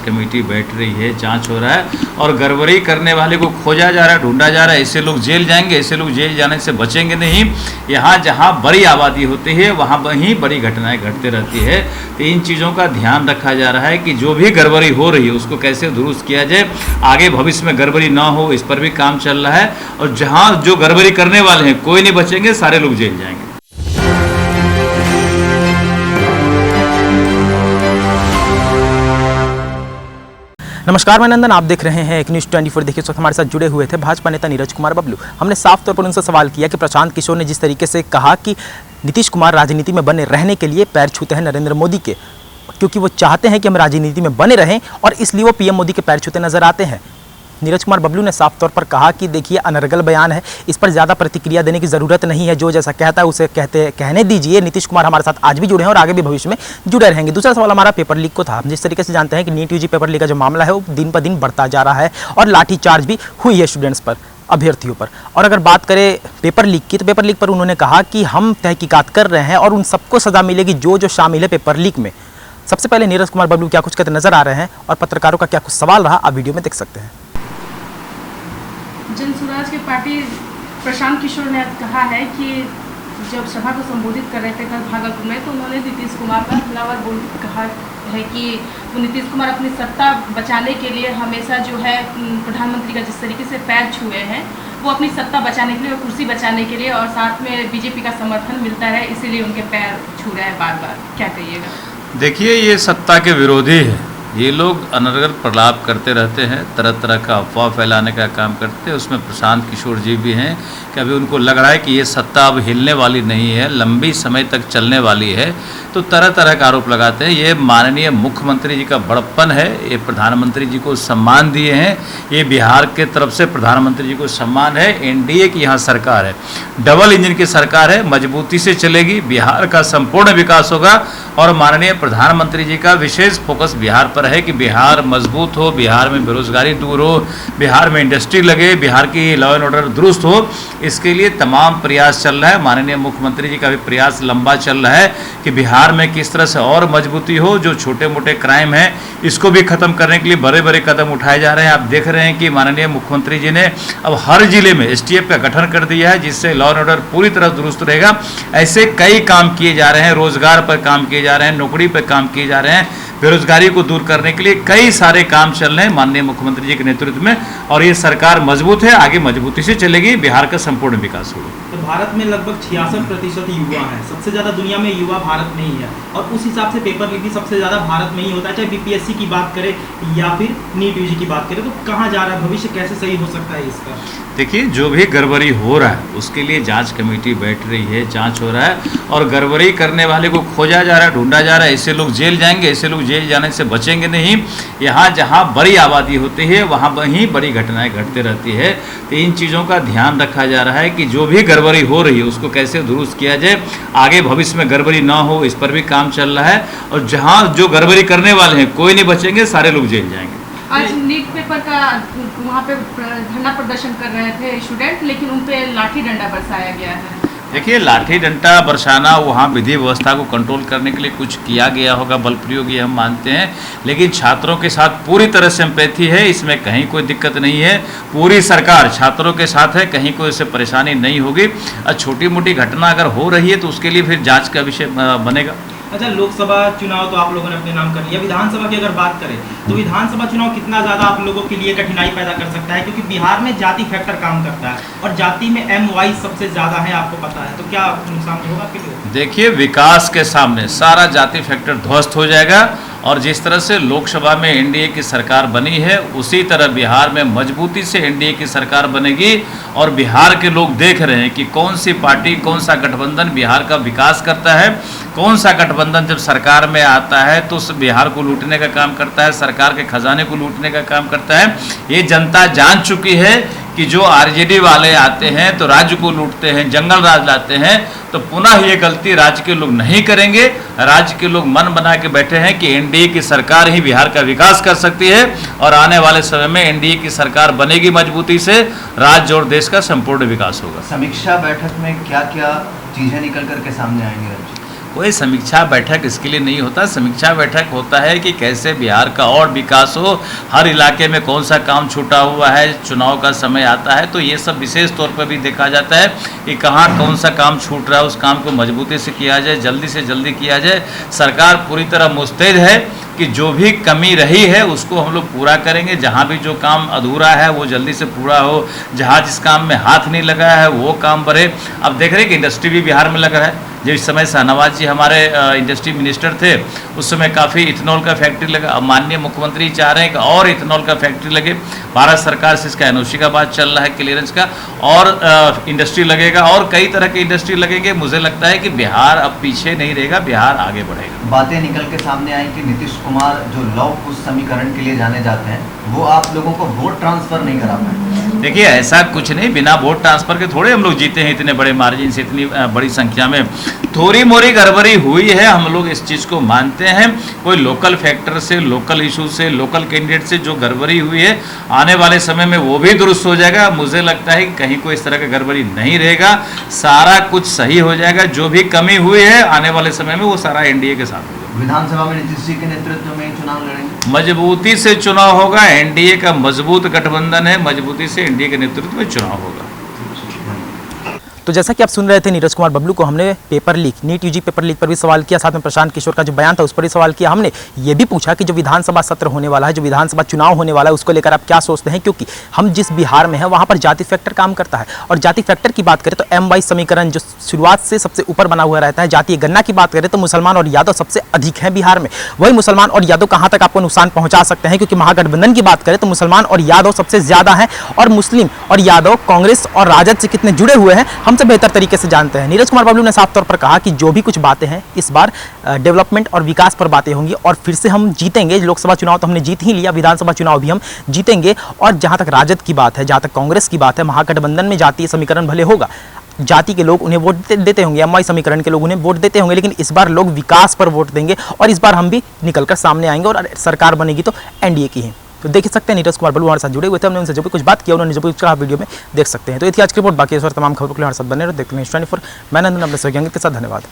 Committee बैठ रही है, जांच हो रहा है और गड़बड़ी करने वाले को खोजा जा रहा है, ढूंढा जा रहा है। ऐसे लोग जेल जाएंगे, ऐसे लोग जेल जाने से बचेंगे नहीं। यहाँ जहाँ बड़ी आबादी होती है वहाँ वहीं बड़ी घटनाएं घटते रहती है। तो इन चीज़ों का ध्यान रखा जा रहा है कि जो भी गड़बड़ी हो रही है उसको कैसे दुरुस्त किया जाए, आगे भविष्य में गड़बड़ी ना हो, इस पर भी काम चल रहा है। और जहाँ जो गड़बड़ी करने वाले हैं कोई नहीं बचेंगे, सारे लोग जेल जाएंगे। नमस्कार, मैं नंदन, आप देख रहे हैं एक न्यूज़ 24। देखिए, इस वक्त हमारे साथ जुड़े हुए थे भाजपा नेता नीरज कुमार बबलू। हमने साफ तौर पर उनसे सवाल किया कि प्रशांत किशोर ने जिस तरीके से कहा कि नीतीश कुमार राजनीति में बने रहने के लिए पैर छूते हैं नरेंद्र मोदी के, क्योंकि वो चाहते हैं कि हम राजनीति में बने रहें और इसलिए वो पीएम मोदी के पैर छूते नजर आते हैं। नीरज कुमार बबलू ने साफ तौर पर कहा कि देखिए, अनर्गल बयान है, इस पर ज़्यादा प्रतिक्रिया देने की ज़रूरत नहीं है। जो जैसा कहता है उसे कहने दीजिए। नीतीश कुमार हमारे साथ आज भी जुड़े हैं और आगे भी भविष्य में जुड़े रहेंगे। दूसरा सवाल हमारा पेपर लीक को था। हम जिस तरीके से जानते हैं कि नीट यूजी पेपर लीक का जो मामला है वो दिन पर दिन बढ़ता जा रहा है और लाठीचार्ज भी हुई है स्टूडेंट्स पर, अभ्यर्थियों पर। और अगर बात करें पेपर लीक की, तो पेपर लीक पर उन्होंने कहा कि हम तहकीकात कर रहे हैं और उन सबको सज़ा मिलेगी जो शामिल है पेपर लीक में। सबसे पहले नीरज कुमार बबलू क्या कुछ कहते नजर आ रहे हैं और पत्रकारों का क्या कुछ सवाल रहा, आप वीडियो में देख सकते हैं। जन स्वराज के पार्टी प्रशांत किशोर ने कहा है कि जब सभा को संबोधित कर रहे थे कल भागलपुर में, तो उन्होंने नीतीश कुमार का हमलावर बोल कहा है कि वो नीतीश कुमार अपनी सत्ता बचाने के लिए हमेशा जो है प्रधानमंत्री का जिस तरीके से पैर छुए हैं, वो अपनी सत्ता बचाने के लिए और कुर्सी बचाने के लिए और साथ में बीजेपी का समर्थन मिलता है, इसीलिए उनके पैर छू रहे हैं बार बार। क्या कहिएगा? देखिए, ये सत्ता के विरोधी है। ये लोग अनर्गल प्रलाप करते रहते हैं, तरह तरह का अफवाह फैलाने का काम करते हैं। उसमें प्रशांत किशोर जी भी हैं कि अभी उनको लग रहा है कि ये सत्ता अब हिलने वाली नहीं है, लंबी समय तक चलने वाली है, तो तरह तरह का आरोप लगाते हैं। ये माननीय मुख्यमंत्री जी का बड़प्पन है, ये प्रधानमंत्री जी को सम्मान दिए हैं, ये बिहार के तरफ से प्रधानमंत्री जी को सम्मान है। एनडीए की यहाँ सरकार है, डबल इंजन की सरकार है, मजबूती से चलेगी, बिहार का संपूर्ण विकास होगा और माननीय प्रधानमंत्री जी का विशेष फोकस बिहार पर है कि बिहार मजबूत हो, बिहार में बेरोजगारी दूर हो, बिहार में इंडस्ट्री लगे, बिहार की लॉ एंड ऑर्डर दुरुस्त हो। इसके लिए तमाम प्रयास चल रहा है। माननीय मुख्यमंत्री जी का भी प्रयास लंबा चल रहा है कि बिहार में किस तरह से और मजबूती हो। जो छोटे मोटे क्राइम हैं इसको भी खत्म करने के लिए बड़े बड़े कदम उठाए जा रहे हैं। आप देख रहे हैं कि माननीय मुख्यमंत्री जी ने अब हर जिले में एसटीएफ का गठन कर दिया है, जिससे लॉ एंड ऑर्डर पूरी तरह दुरुस्त रहेगा। ऐसे कई काम किए जा रहे हैं, रोजगार पर काम किए जा रहे हैं, नौकरी पर काम किए जा रहे हैं, बेरोजगारी को दूर करने के लिए कई सारे काम चल रहे हैं माननीय मुख्यमंत्री जी के नेतृत्व में। और ये सरकार मजबूत है, आगे मजबूती से चलेगी, बिहार का संपूर्ण विकास होगा। तो भारत में लगभग 66% युवा हैं, सबसे ज़्यादा दुनिया में युवा भारत में ही है और उस हिसाब से पेपर लीक भी सबसे ज़्यादा भारत में ही होता है। चाहे बीपीएससी की बात करें या फिर नीट यूजी की बात करें, तो कहाँ जा रहा है, भविष्य कैसे सही हो सकता है इसका? देखिए, जो भी गड़बड़ी हो रहा है उसके लिए जांच कमेटी बैठ रही है, जांच हो रहा है और गड़बड़ी करने वाले को खोजा जा रहा है, ढूंढा जा रहा है। ऐसे लोग जेल जाएंगे, ऐसे लोग जेल जाने से बचेंगे नहीं। यहाँ जहाँ बड़ी आबादी होती है वहाँ वहीं बड़ी घटनाएं घटते रहती है। तो इन चीज़ों का ध्यान रखा जा रहा है कि जो भी गड़बड़ी हो रही है उसको कैसे दुरुस्त किया जाए, आगे भविष्य में गड़बड़ी ना हो, इस पर भी काम चल रहा है। और जहाँ जो गड़बड़ी करने वाले हैं कोई नहीं बचेंगे, सारे लोग जेल जाएंगे। आज नीट पेपर का वहाँ पे धरना प्रदर्शन कर रहे थे स्टूडेंट, लेकिन उन पे लाठी डंडा बरसाया गया है। देखिए, लाठी डंडा बरसाना वहाँ विधि व्यवस्था को कंट्रोल करने के लिए कुछ किया गया होगा, बल प्रयोग ये हम मानते हैं, लेकिन छात्रों के साथ पूरी तरह से सिंपैथी है, इसमें कहीं कोई दिक्कत नहीं है। पूरी सरकार छात्रों के साथ है, कहीं कोई इससे परेशानी नहीं होगी। और छोटी मोटी घटना अगर हो रही है तो उसके लिए फिर जांच का विषय बनेगा। अच्छा, लोकसभा चुनाव तो आप लोगों ने अपने नाम कर लिया, विधानसभा की अगर बात करें तो विधानसभा चुनाव कितना ज़्यादा आप लोगों के लिए कठिनाई पैदा कर सकता है, क्योंकि बिहार में जाति फैक्टर काम करता है और जाति में MY सबसे ज़्यादा है, आपको पता है, तो क्या नुकसान होगा आपके लिए? देखिए, विकास के सामने सारा जाति फैक्टर ध्वस्त हो जाएगा और जिस तरह से लोकसभा में एनडीए की सरकार बनी है उसी तरह बिहार में मजबूती से एनडीए की सरकार बनेगी। और बिहार के लोग देख रहे हैं कि कौन सी पार्टी, कौन सा गठबंधन बिहार का विकास करता है, कौन सा गठबंधन जब सरकार में आता है तो उस बिहार को लूटने का काम करता है, सरकार के खजाने को लूटने का काम करता है। ये जनता जान चुकी है कि जो आरजेडी वाले आते हैं तो राज्य को लूटते हैं, जंगल राज लाते हैं। तो पुनः ये गलती राज्य के लोग नहीं करेंगे। राज्य के लोग मन बना के बैठे हैं कि एनडीए की सरकार ही बिहार का विकास कर सकती है और आने वाले समय में एनडीए की सरकार बनेगी मजबूती से, राज्य और देश का संपूर्ण विकास होगा। समीक्षा बैठक में क्या क्या चीज़ें निकल करके सामने आएंगी? कोई समीक्षा बैठक इसके लिए नहीं होता। समीक्षा बैठक होता है कि कैसे बिहार का और विकास हो, हर इलाके में कौन सा काम छूटा हुआ है, चुनाव का समय आता है तो ये सब विशेष तौर पर भी देखा जाता है कि कहाँ कौन सा काम छूट रहा है, उस काम को मजबूती से किया जाए, जल्दी से जल्दी किया जाए। सरकार पूरी तरह मुस्तैद है कि जो भी कमी रही है उसको हम लोग पूरा करेंगे। जहाँ भी जो काम अधूरा है वो जल्दी से पूरा हो, जहाँ जिस काम में हाथ नहीं लगा है वो काम बढ़े। अब देख रहे हैं कि इंडस्ट्री भी बिहार में लग रहा है। जिस समय शाहनवाज जी हमारे इंडस्ट्री मिनिस्टर थे उस समय काफ़ी इथेनॉल का फैक्ट्री लगा। अब माननीय मुख्यमंत्री चाह रहे हैं कि और इथेनॉल का फैक्ट्री लगे। भारत सरकार से इसका एनओसी का बात चल रहा है, क्लियरेंस का, और इंडस्ट्री लगेगा और कई तरह के इंडस्ट्री लगेंगे। मुझे लगता है कि बिहार अब पीछे नहीं रहेगा, बिहार आगे बढ़ेगा। बातें निकल के सामने आई कि नीतीश कुमार जो लव कुश समीकरण के लिए जाने जाते हैं वो आप लोगों को वोट ट्रांसफर नहीं करा पाए। देखिए ऐसा कुछ नहीं, बिना वोट ट्रांसफर के थोड़े हम लोग जीते हैं इतने बड़े मार्जिन से, इतनी बड़ी संख्या में। थोड़ी मोरी गड़बड़ी हुई है, हम लोग इस चीज़ को मानते हैं। कोई लोकल फैक्टर से, लोकल इशू से, लोकल कैंडिडेट से जो गड़बड़ी हुई है आने वाले समय में वो भी दुरुस्त हो जाएगा। मुझे लगता है कि कहीं कोई इस तरह का गड़बड़ी नहीं रहेगा, सारा कुछ सही हो जाएगा। जो भी कमी हुई है आने वाले समय में वो सारा एनडीए के साथ होगा। विधानसभा में नीतीश जी के नेतृत्व में चुनाव लड़ेंगे, मजबूती से चुनाव होगा। एनडीए का मजबूत गठबंधन है, मजबूती से एनडीए के नेतृत्व में चुनाव होगा। तो जैसा कि आप सुन रहे थे नीरज कुमार बबलू को, हमने paper leak, NEET UG paper leak पर भी सवाल किया, साथ में प्रशांत किशोर का जो बयान था उस पर भी सवाल किया। हमने ये भी पूछा कि जो विधानसभा सत्र होने वाला है, जो विधानसभा चुनाव होने वाला है, उसको लेकर आप क्या सोचते हैं, क्योंकि हम जिस बिहार में हैं वहाँ पर जाति फैक्टर काम करता है। और जाति फैक्टर की बात करें तो M/Y समीकरण जो शुरुआत से सबसे ऊपर बना हुआ रहता है। जातीय गणना की बात करें तो मुसलमान और यादव सबसे अधिक हैं बिहार में। वही मुसलमान और यादव कहाँ तक आपको नुकसान पहुँचा सकते हैं, क्योंकि महागठबंधन की बात करें तो मुसलमान और यादव सबसे ज़्यादा हैं, और मुस्लिम और यादव कांग्रेस और राजद से कितने जुड़े हुए हैं हमसे बेहतर तरीके से जानते हैं। नीरज कुमार बबलू ने साफ तौर पर कहा कि जो भी कुछ बातें हैं इस बार डेवलपमेंट और विकास पर बातें होंगी और फिर से हम जीतेंगे। लोकसभा चुनाव तो हमने जीत ही लिया, विधानसभा चुनाव भी हम जीतेंगे। और जहां तक राजद की बात है, जहां तक कांग्रेस की बात है, महागठबंधन में जातीय समीकरण भले होगा, जाति के लोग उन्हें वोट देते होंगे, M/Y समीकरण के लोग उन्हें वोट देते होंगे, लेकिन इस बार लोग विकास पर वोट देंगे और इस बार हम भी निकलकर सामने आएंगे और सरकार बनेगी तो एनडीए की है। तो देख सकते हैं नीरज कुमार बबलू हमारे साथ जुड़े हुए थे, हमने उनसे जो भी कुछ बात किया उन्होंने जो भी कुछ कहा वीडियो में देख सकते हैं। तो ये थी आज की रिपोर्ट। बाकी इस बार तमाम खबरों के लिए हमारे साथ बने रहो। देखते हैं 24। मैं नंदन अपने सहयोगी के साथ, धन्यवाद।